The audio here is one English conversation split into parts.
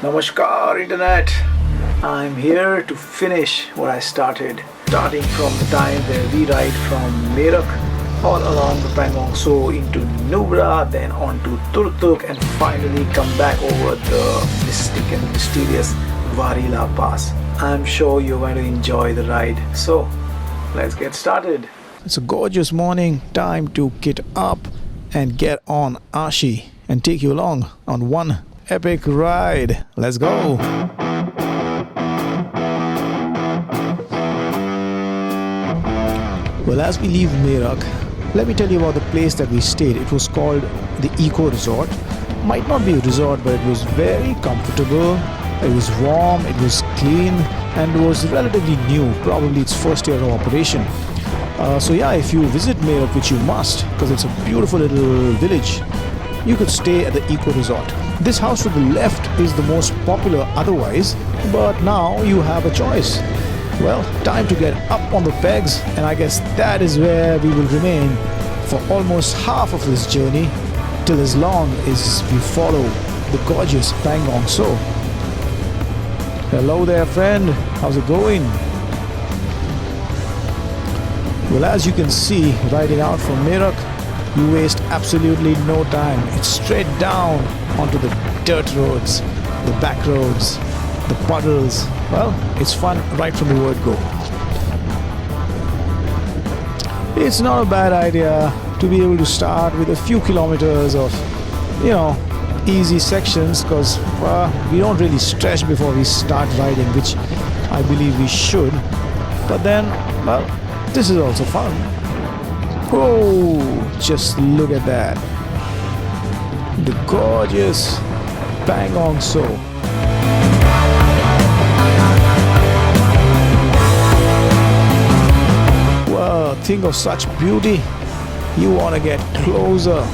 Namaskar Internet. I'm here to finish what I started, starting from the time where we ride from Merak all along the Pangong into Nubra, then on to Turtuk, and finally come back over the mystic and mysterious Varila Pass. I'm sure you're going to enjoy the ride. So let's get started. It's a gorgeous morning, time to get up and get on Ashi and take you along on one epic ride. Let's go. Well, as we leave Merak, let me tell you about the place that we stayed. It was called the Eco Resort. Might not be a resort, but it was very comfortable. It was warm, it was clean, and it was relatively new, probably its first year of operation. So yeah, if you visit Merak, which you must, because it's a beautiful little village, you could stay at the Eco Resort. This house to the left is the most popular otherwise, but now you have a choice. Well, time to get up on the pegs, and I guess that is where we will remain for almost half of this journey, till as long as we follow the gorgeous Pangong. So, hello there friend, how's it going? Well, as you can see, riding out from Merak, you waste absolutely no time. It's straight down onto the dirt roads, the back roads, the puddles. Well, it's fun right from the word go. It's not a bad idea to be able to start with a few kilometers of, easy sections, because we don't really stretch before we start riding, which I believe we should. But then, well, this is also fun. Oh, just look at that. The gorgeous Pangong So. Well, think of such beauty. You want to get closer.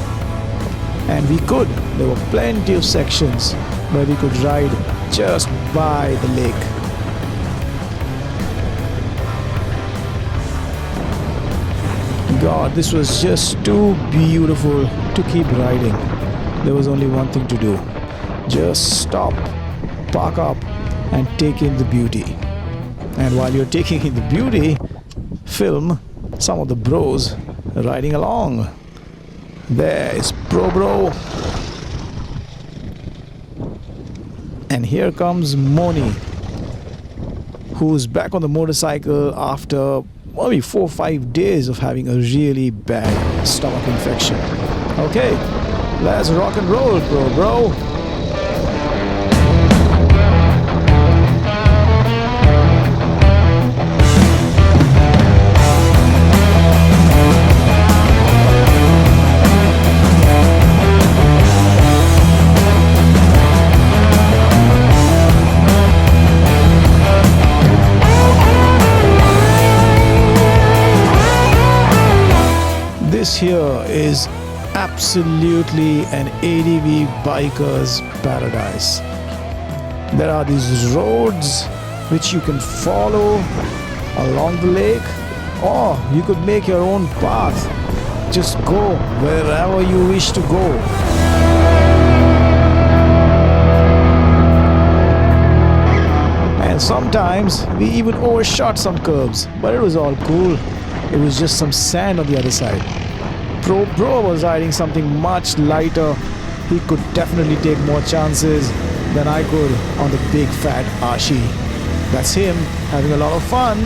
And we could. There were plenty of sections where we could ride just by the lake. God, this was just too beautiful to keep riding. There was only one thing to do. Just stop, park up, and take in the beauty. And while you're taking in the beauty, film some of the bros riding along. There is Bro. And here comes Moni, who's back on the motorcycle after maybe 4 or 5 days of having a really bad stomach infection. Okay, let's rock and roll, bro. This here is absolutely an ADV biker's paradise. There are these roads which you can follow along the lake, or you could make your own path. Just go wherever you wish to go. And sometimes we even overshot some curbs, but it was all cool. It was just some sand on the other side. Bro was riding something much lighter. He could definitely take more chances than I could on the big fat Ashi. That's him having a lot of fun.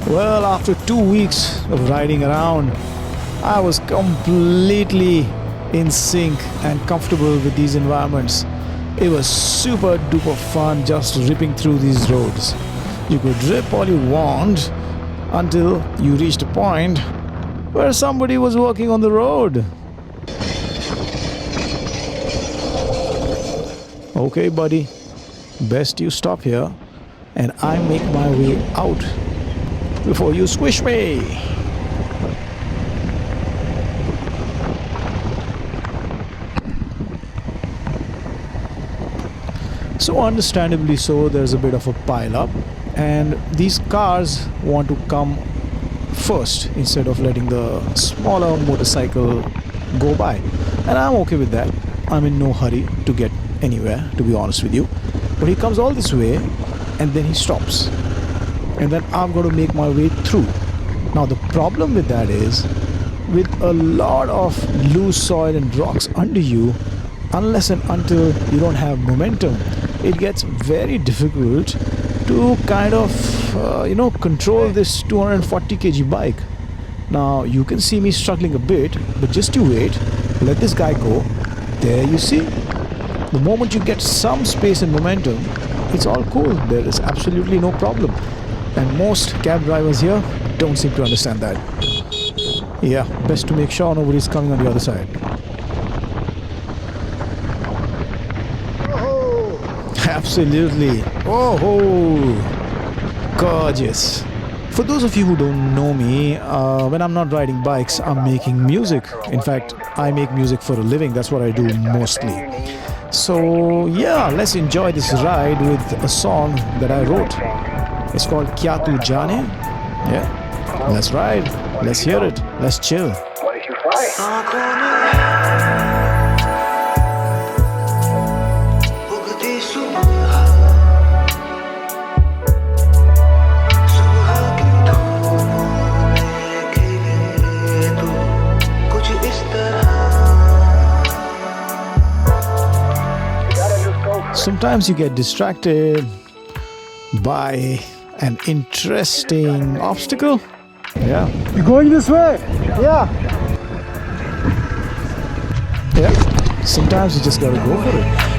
Well, after 2 weeks of riding around, I was completely in sync and comfortable with these environments. It was super duper fun just ripping through these roads. You could rip all you want until you reached a point where somebody was working on the road. Okay, buddy, best you stop here and I make my way out before you squish me. So understandably so, there's a bit of a pile up, and these cars want to come first instead of letting the smaller motorcycle go by. And I'm okay with that. I'm in no hurry to get anywhere, to be honest with you. But he comes all this way and then he stops. And then I'm going to make my way through. Now the problem with that is, with a lot of loose soil and rocks under you, unless and until you don't have momentum, it gets very difficult to kind of control this 240 kg bike. Now you can see me struggling a bit, but just you wait, let this guy go. There you see, the moment you get some space and momentum, it's all cool. There is absolutely no problem. And most cab drivers here don't seem to understand that. Yeah, best to make sure nobody's coming on the other side. Absolutely. Oh, gorgeous. For those of you who don't know me, when I'm not riding bikes, I'm making music. In fact, I make music for a living. That's what I do mostly. So yeah, let's enjoy this ride with a song that I wrote. It's called Kya Tu Jaane. Yeah, let's ride. Let's hear it. Let's chill. What did you find? Sometimes you get distracted by an interesting obstacle. Yeah. You're going this way? Yeah. Yeah. Sometimes you just gotta go for it.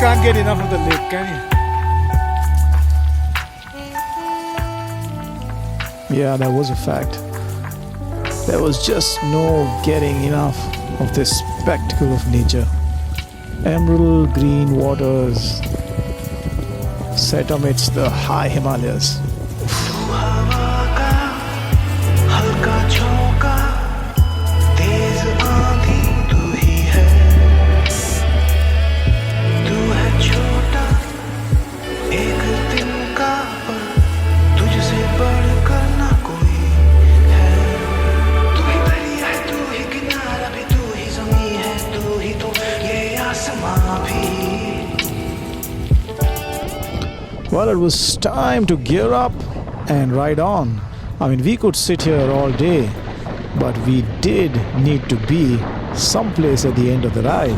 Can't get enough of the lake, can you? Yeah, that was a fact. There was just no getting enough of this spectacle of nature. Emerald green waters set amidst the high Himalayas. Well, it was time to gear up and ride on. I mean, we could sit here all day, but we did need to be someplace at the end of the ride,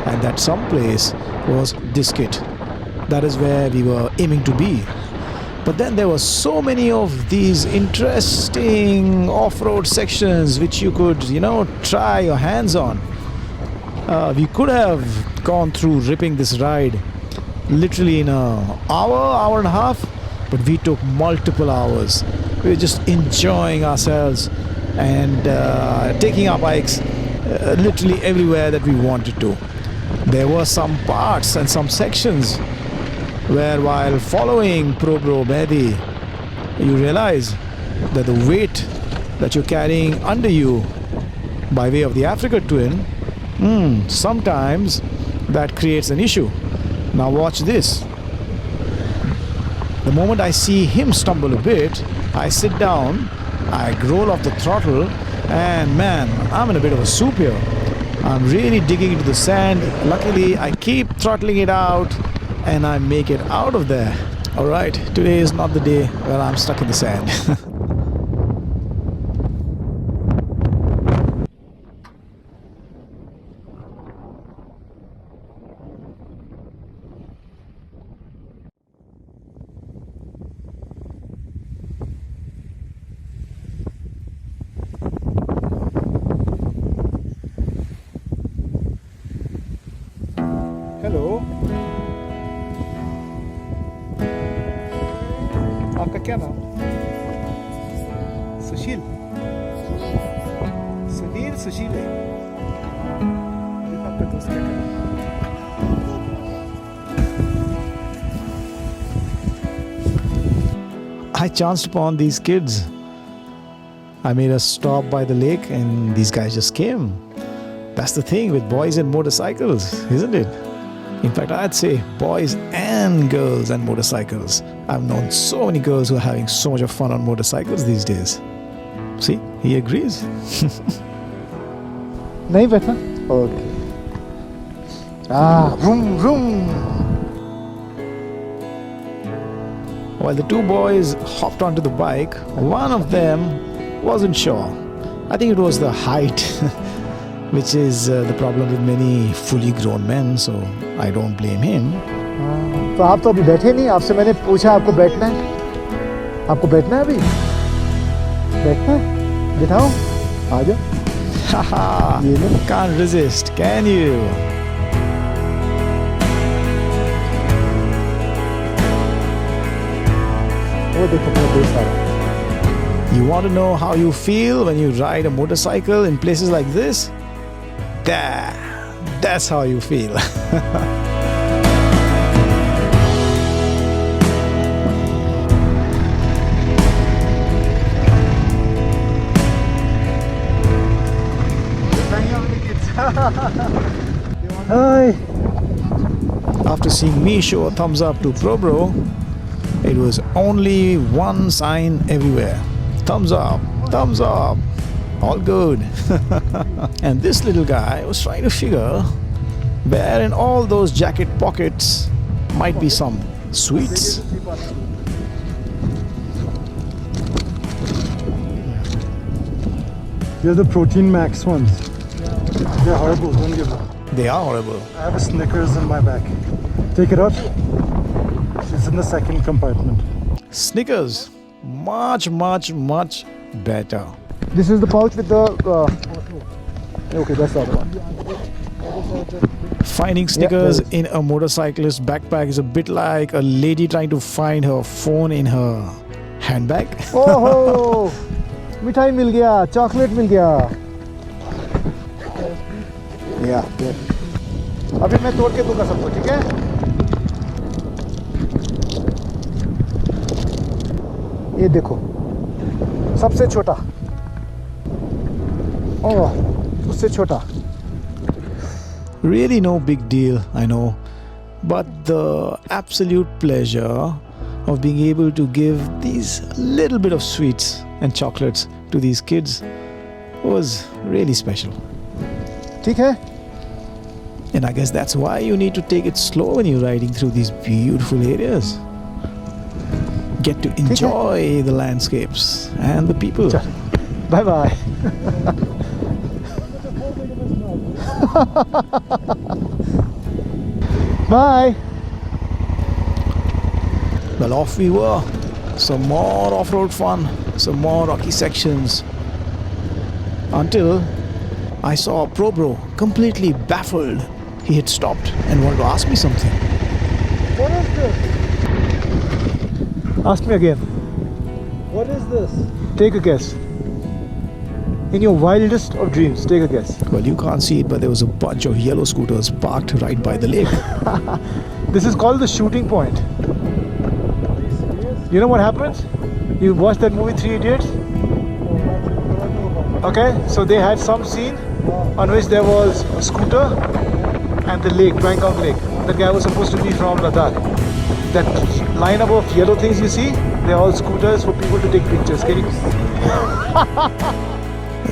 and that someplace was Diskit. That is where we were aiming to be. But then there were so many of these interesting off-road sections which you could, try your hands on. We could have gone through ripping this ride literally in an hour and a half, but we took multiple hours. We were just enjoying ourselves and taking our bikes literally everywhere that we wanted to. There were some parts and some sections where, while following Bro Mehdi, you realize that the weight that you're carrying under you by way of the Africa Twin, sometimes that creates an issue. Now watch this. The moment I see him stumble a bit, I sit down, I roll off the throttle, and man, I'm in a bit of a soup here. I'm really digging into the sand. Luckily, I keep throttling it out and I make it out of there. Alright, today is not the day where I'm stuck in the sand. Sushil. Sunil Sushil है. ये आपका दोस्त क्या कर रहा है? I chanced upon these kids. I made a stop by the lake and these guys just came. That's the thing with boys and motorcycles, isn't it? In fact, I'd say boys and girls and motorcycles. I've known so many girls who are having so much of fun on motorcycles these days. See, he agrees. नहीं बैठना? Okay. Vroom vroom. While the two boys hopped onto the bike, one of them wasn't sure. I think it was the height, which is the problem with many fully grown men, so I don't blame him. तो आप तो अभी बैठे नहीं. आपसे मैंने पूछा आपको बैठना है? आपको बैठना है अभी? बैठना है? बिठाओ. आ जाओ. Haha, ये लो. can't resist, can you? वो देखो मेरा दोस्त आ रहा है. You want to know how you feel when you ride a motorcycle in places like this? That's how you feel. Hi. After seeing me show a thumbs up to ProBro, it was only one sign everywhere. Thumbs up, all good. And this little guy was trying to figure where in all those jacket pockets might be some sweets. They're the protein max ones. They're horrible. Don't give them. They are horrible. I have a Snickers in my back. Take it out. It's in the second compartment. Snickers, much better. This is the pouch with the. Okay, that's the other one. Finding Snickers there in a motorcyclist's backpack is a bit like a lady trying to find her phone in her handbag. Oh, मिठाई मिल गया, chocolate मिल गया. अभी मैं तोड़ के दूंगा सबको, ठीक है? ये देखो, सबसे छोटा. ओह, उससे छोटा. Really no big deal, I know. But the absolute pleasure of being able to give these little bit of sweets and chocolates to these kids was really special. ठीक है? And I guess that's why you need to take it slow when you're riding through these beautiful areas. Get to enjoy the landscapes and the people. Bye bye. Bye. Well, off we were. Some more off-road fun, some more rocky sections. Until I saw ProBro completely baffled. He had stopped and wanted to ask me something. What is this? Ask me again. What is this? Take a guess. In your wildest of dreams, take a guess. Well, you can't see it, but there was a bunch of yellow scooters parked right by the lake. This is called the shooting point. You know what happens? You watched that movie Three Idiots? Okay, so they had some scene on which there was a scooter and the lake, Pangong Lake. The guy was supposed to be from Ladakh. That lineup of yellow things you see, they're all scooters for people to take pictures. Can you?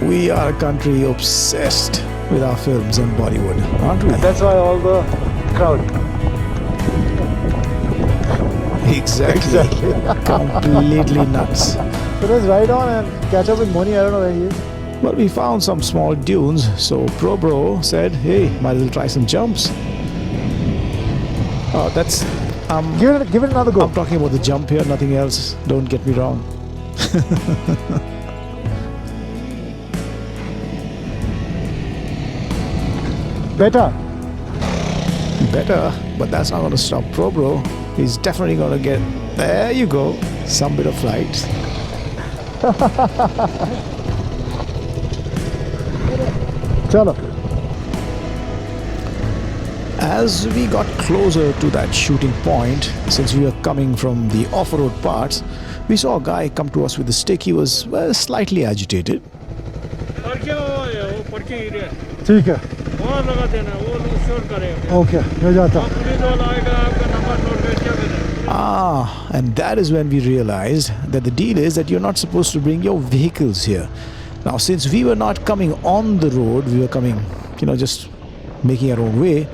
We are a country obsessed with our films and Bollywood, aren't we? That's why all the crowd. Exactly. Completely nuts. So let's ride on and catch up with Moni. I don't know where he is. Well, we found some small dunes, so ProBro said, hey, might as well try some jumps. Oh, that's... Give it another go. I'm talking about the jump here, nothing else. Don't get me wrong. Better. Better, but that's not going to stop ProBro. He's definitely going to get... There you go. Some bit of flight. Chalo. As we got closer to that shooting point, since we were coming from the off-road parts, we saw a guy come to us with a stick. He was slightly agitated. ठीक है. Okay, मैं जाता हूँ. And that is when we realized that the deal is that you're not supposed to bring your vehicles here. Now, since we were not coming on the road, we were coming, just making our own way,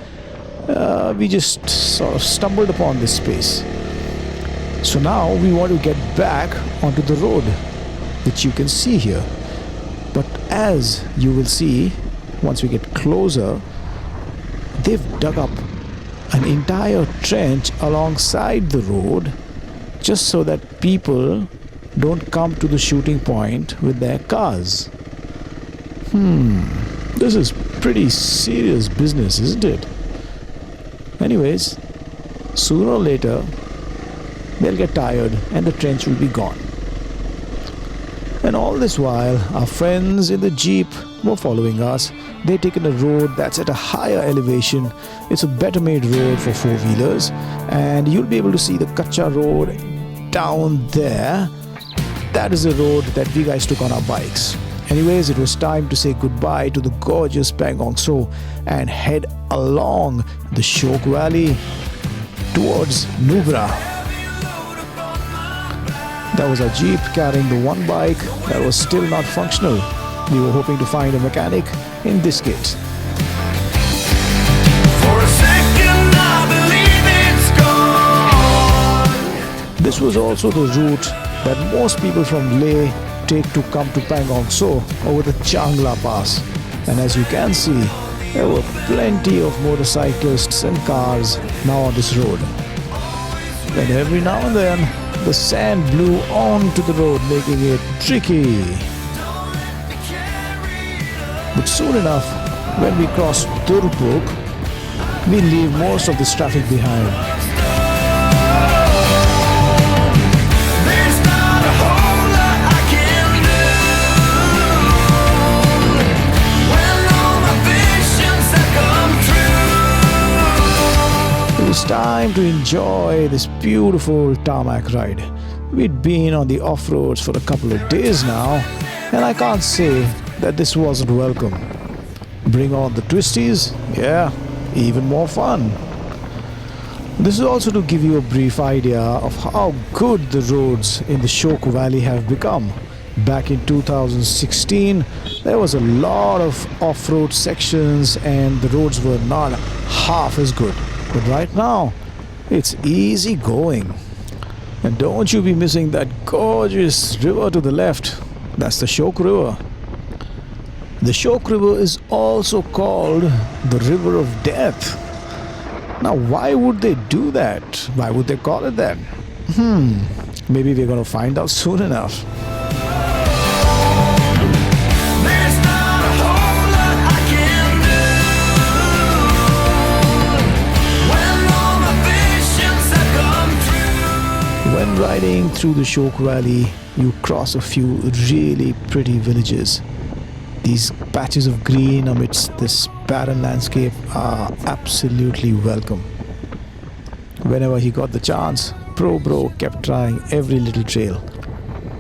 we just sort of stumbled upon this space. So now we want to get back onto the road, which you can see here. But as you will see, once we get closer, they've dug up an entire trench alongside the road just so that people don't come to the shooting point with their cars. This is pretty serious business, isn't it? Anyways, sooner or later, they'll get tired and the trench will be gone. And all this while, our friends in the Jeep were following us. They'd taken a road that's at a higher elevation. It's a better made road for four-wheelers. And you'll be able to see the Kacha road down there. That is the road that we guys took on our bikes. Anyways, it was time to say goodbye to the gorgeous Pangong Lake and head along the Shok Valley towards Nubra. That was our Jeep carrying the one bike that was still not functional. We were hoping to find a mechanic in Diskit. For a second, I believe it's gone. This was also the route that most people from Leh take to come to Pangong Lake over the Changla Pass. And as you can see, there were plenty of motorcyclists and cars now on this road. And every now and then, the sand blew onto the road, making it tricky. But soon enough, when we crossed Turpuk, we leave most of this traffic behind. There's not a whole lot I can do when all my visions have come true. It was time to enjoy this beautiful tarmac ride. We'd been on the off-roads for a couple of days now, and I can't say that this wasn't welcome. Bring on the twisties, yeah, even more fun. This is also to give you a brief idea of how good the roads in the Shok Valley have become. Back in 2016, there was a lot of off-road sections and the roads were not half as good. But right now, it's easy going. And don't you be missing that gorgeous river to the left. That's the Shok River. The Shok River is also called the River of Death. Now, why would they do that? Why would they call it that? Maybe we're going to find out soon enough. There's not a whole lot I can do when all my visions have come true. When riding through the Shok Valley, you cross a few really pretty villages. These patches of green amidst this barren landscape are absolutely welcome. Whenever he got the chance, Bro kept trying every little trail.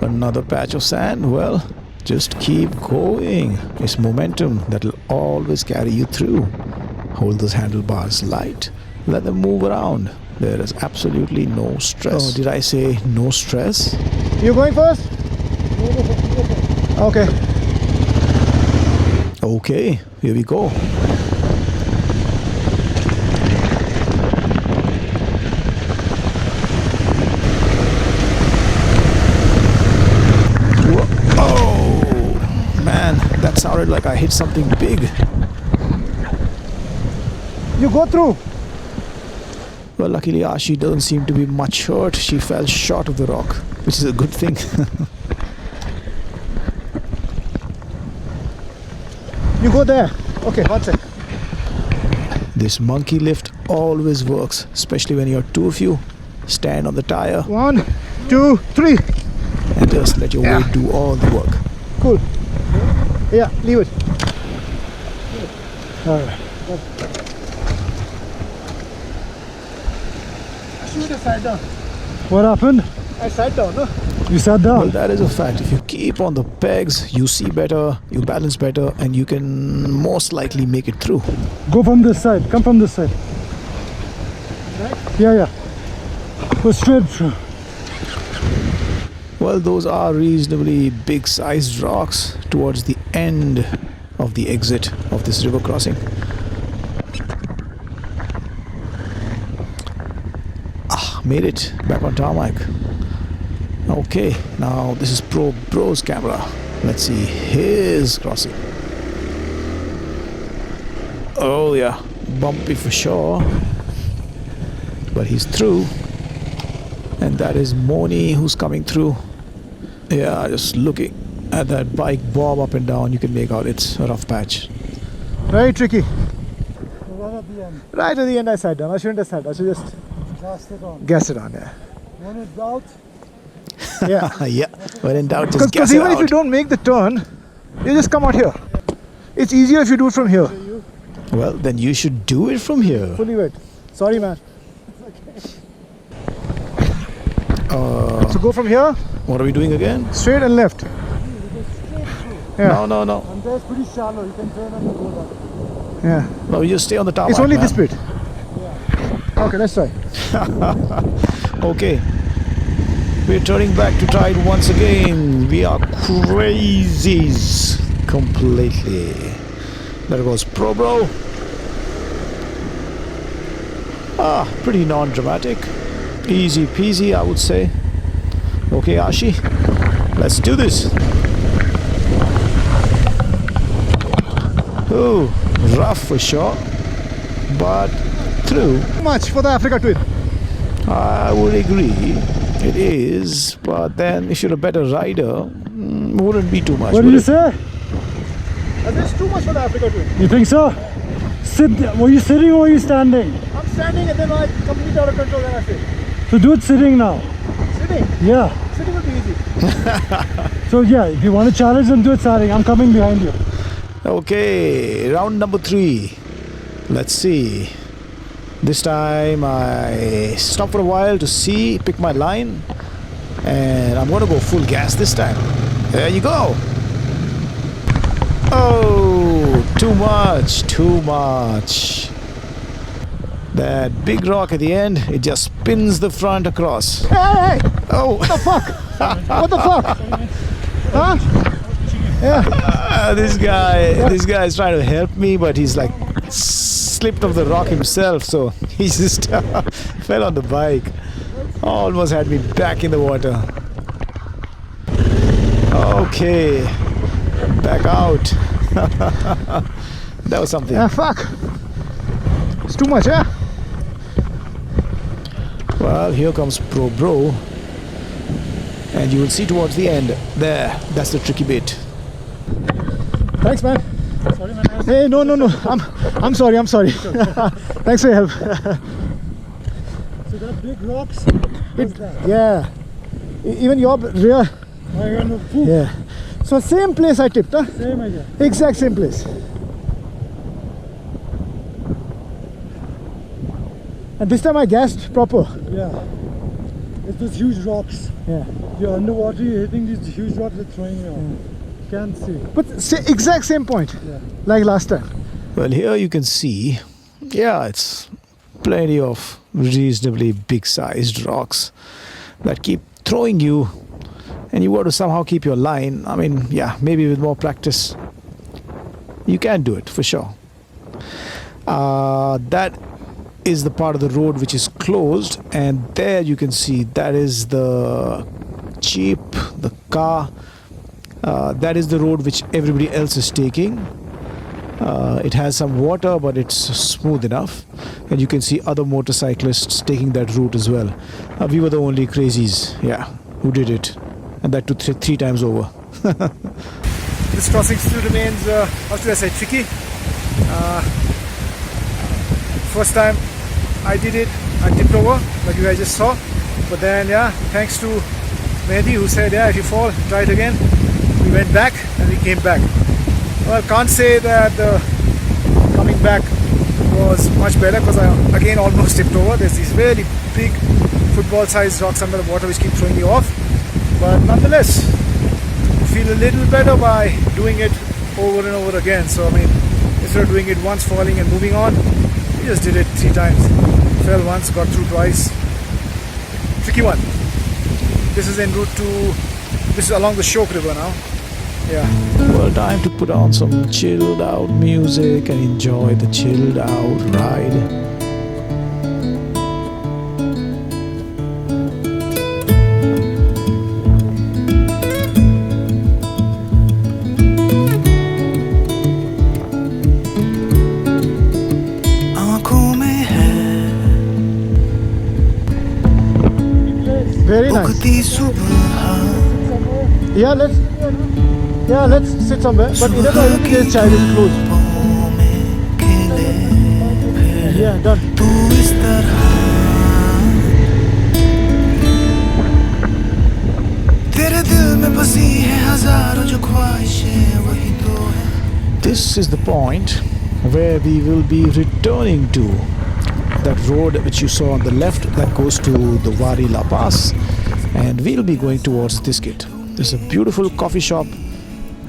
Another patch of sand? Well, just keep going. It's momentum that'll always carry you through. Hold those handlebars light. Let them move around. There is absolutely no stress. Oh, did I say no stress? You going first? Okay. Okay, here we go. Oh, man, that sounded like I hit something big. You go through. Well, luckily Ashi doesn't seem to be much hurt. She fell short of the rock, which is a good thing. You go there. Okay, one sec. This monkey lift always works, especially when you're two of you. Stand on the tire 1, 2, 3. and Just let your weight do all the work. Cool. Yeah, leave it. Alright. I should have sat down. What happened? I sat down, no? You sat down? Well, that is a fact. If you keep on the pegs, you see better, you balance better, and you can most likely make it through. Go from this side. Come from this side. Right? Yeah. Go straight through. Well, those are reasonably big sized rocks towards the end of the exit of this river crossing. Made it back on tarmac. Okay, now this is Pro Bro's camera. Let's see his crossing. Oh yeah, bumpy for sure, but he's through. And that is Moni who's coming through. Yeah, just looking at that bike bob up and down, you can make out it's a rough patch. Very tricky. Right at the end. Right at the end I sat down. I shouldn't have sat down. I should just Cast it on. gas it on, yeah. When it's out, Yeah. Yeah, when in doubt, just Because gas it even if you out. don't make the turn, you just come out here. It's easier if you do it from here. Well, then you should do it from here. Fully wet. Sorry, man. So go from here, What are we doing again? straight and left. Yeah. No. and there's pretty shallow. You can turn and go down. Yeah. No, you just stay on the tarmac. It's only man. this bit. Okay, let's try. Okay. We're turning back to tide once again. We are crazies. Completely. There goes Pro Bro. Pretty non-dramatic. Easy peasy, I would say. Okay, Ashi. Let's do this. Oh, rough for sure. But through. Too much for the Africa twin. I would agree. It is, but then if you're a better rider, wouldn't be too much. What would did you it? say? That's too much for the Africa twin. You think so? Sit there. Were you sitting or were you standing? I'm standing and then I completely out of control and I sit. So do it sitting now. Sitting. Yeah. Sitting will be easy. So yeah, if you want to challenge them, do it sitting. I'm coming behind you. Okay, round number 3. Let's see. This time I stop for a while to see, pick my line, and I'm going to go full gas this time. There you go. Oh, too much. That big rock at the end, it just spins the front across. Hey! Oh, What the fuck? What the fuck? Huh? Yeah. this guy is trying to help me, but he's like slipped off the rock himself, so he just fell on the bike. Almost had me back in the water. Okay, back out. That was something. Yeah, fuck. It's too much, yeah? Well, here comes Pro Bro, and you will see towards the end. There, that's the tricky bit. Thanks, man. Sorry, man. Hey, no. I'm sorry. Thanks for your help. So that big rocks. Yeah. Even your rear. Yeah. So same place I tipped, huh? Same idea. Exact same place. And this time I gassed proper. Yeah. It's those huge rocks. Yeah. You're underwater, you're hitting these huge rocks, they're throwing you off. Can't see. But exact same point. Yeah. Like last time. Well, here you can see, yeah, it's plenty of reasonably big sized rocks that keep throwing you, and you got to somehow keep your line. I mean, yeah, maybe with more practice you can do it for sure. That is the part of the road which is closed, and there you can see that is the jeep, the car. That is the road which everybody else is taking. It has some water, but it's smooth enough, and you can see other motorcyclists taking that route as well. We were the only crazies, yeah, who did it, and that took three times over. This crossing still remains, how should I say, tricky. First time I did it, I tipped over, like you guys just saw. But then, yeah, thanks to Mehdi, who said, yeah, if you fall, try it again. We went back and we came back. Well, I can't say that the coming back was much better because I again almost tipped over. There's these really big football-sized rocks under the water which keep throwing you off. But nonetheless, you feel a little better by doing it over and over again. So I mean, instead of doing it once, falling and moving on, we just did it 3 times. Fell once, got through twice. Tricky one. This is en route to, this is along the Shok River now. Yeah. Well, time to put on some chilled out music and enjoy the chilled out ride. Very nice. Yeah, let's sit somewhere. But in the other place, child is closed. Yeah, done. This is the point where we will be returning to that road which you saw on the left that goes to the Wari La Pass, and we'll be going towards Diskit. There's a beautiful coffee shop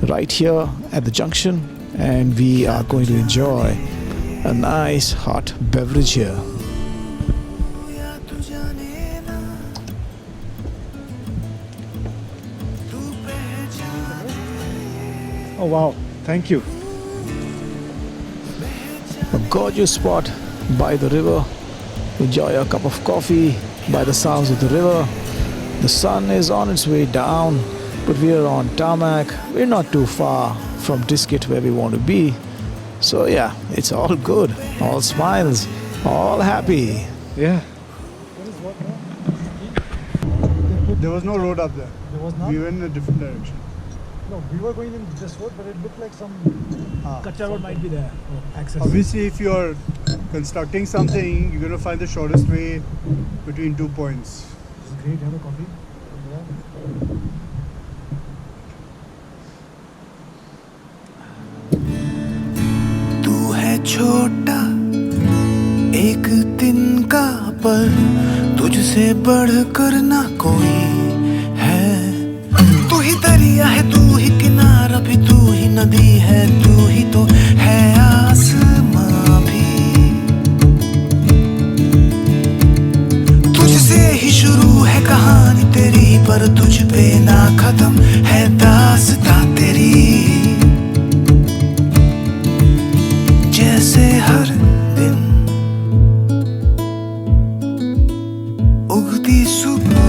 right here at the junction, and we are going to enjoy a nice hot beverage here. Oh wow, thank you. A gorgeous spot by the river. Enjoy a cup of coffee by the sounds of the river. The sun is on its way down, but we are on tarmac. We're not too far from Diskit where we want to be. So yeah, it's all good. All smiles, all happy. Yeah. There was no road up there. There was not? We went in a different direction. No, we were going in this road, but it looked like some Kacha road might be there. Access. Obviously, if you're constructing something, you're going to find the shortest way between 2 points. This is great. Have a coffee. तू है छोटा एक दिन का पर तुझसे बढ़कर ना कोई है तू ही दरिया है तू ही किनारा भी तू ही नदी है तू ही तो है आसमां भी तुझसे ही शुरू है कहानी तेरी पर तुझ पे ना खत्म है दास्तां तेरी जैसे हर दिन उगती सुबह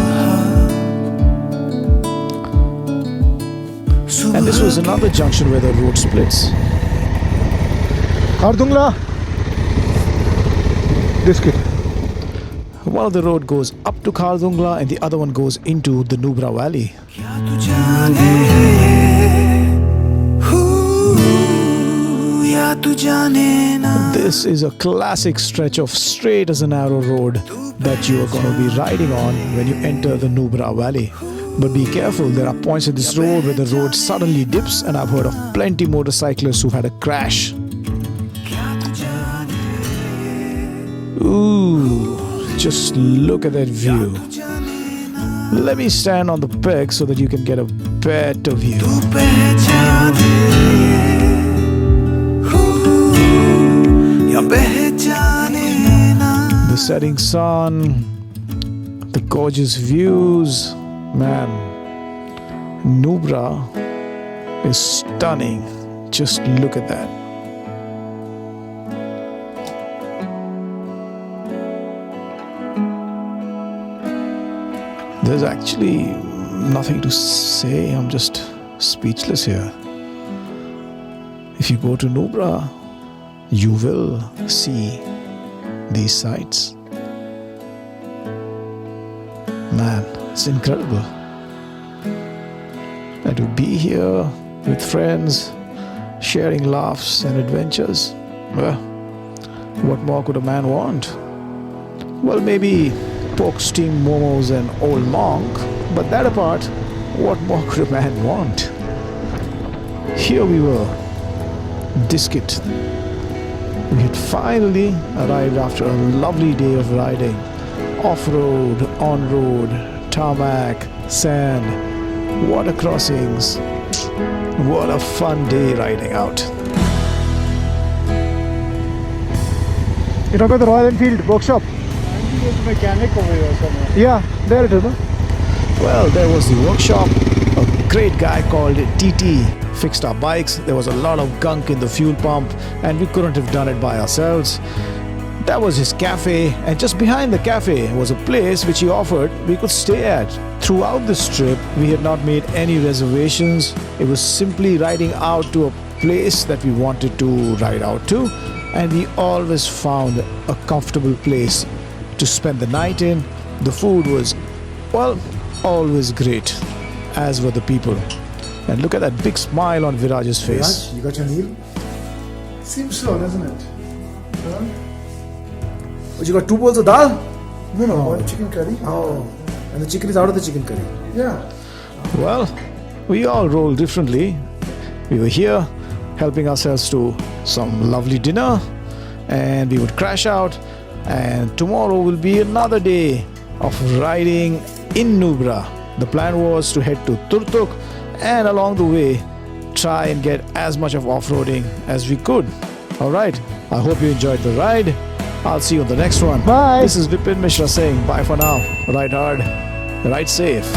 And this was another junction where the road splits. Khardungla. Diskit. One of the road goes up to Khardungla and the other one goes into the Nubra Valley. क्या तू जाने या तू जाने ना This is a classic stretch of straight as an arrow road that you are going to be riding on when you enter the Nubra Valley. But be careful, there are points in this road where the road suddenly dips, and I've heard of plenty motorcyclists who've had a crash. Ooh, just look at that view. Let me stand on the peg so that you can get a better view. तू पहचाने या पहचाने ना The setting sun, the gorgeous views. Man, Nubra is stunning. Just look at that. There's actually nothing to say. I'm just speechless here. If you go to Nubra, you will see these sights. Man, it's incredible. And to be here with friends, sharing laughs and adventures, well, what more could a man want? Well, maybe pork steamed momos and old monk, But that apart, what more could a man want? Here we were, Diskit. We had finally arrived after a lovely day of riding. Off-road, on-road, tarmac, sand, water crossings. What a fun day riding out. You know about the Royal Enfield workshop? There's a mechanic over here somewhere. Yeah, there it is. No? Well, there was the workshop. A great guy called TT fixed our bikes. There was a lot of gunk in the fuel pump and we couldn't have done it by ourselves. That was his cafe, and just behind the cafe was a place which he offered we could stay at. Throughout this trip, we had not made any reservations. It was simply riding out to a place that we wanted to ride out to, and we always found a comfortable place to spend the night in. The food was, well, always great, as were the people. And look at that big smile on Viraj's face. Viraj, you got your meal? Seems so, doesn't it? Huh? But you got 2 bowls of dal? No, one chicken curry. Oh. And the chicken is out of the chicken curry. Yeah. Well, we all roll differently. We were here helping ourselves to some lovely dinner, and we would crash out, and tomorrow will be another day of riding in Nubra. The plan was to head to Turtuk and along the way try and get as much of off-roading as we could. Alright, I hope you enjoyed the ride. I'll see you on the next one. Bye. This is Vipin Mishra saying bye for now. Ride hard, ride safe.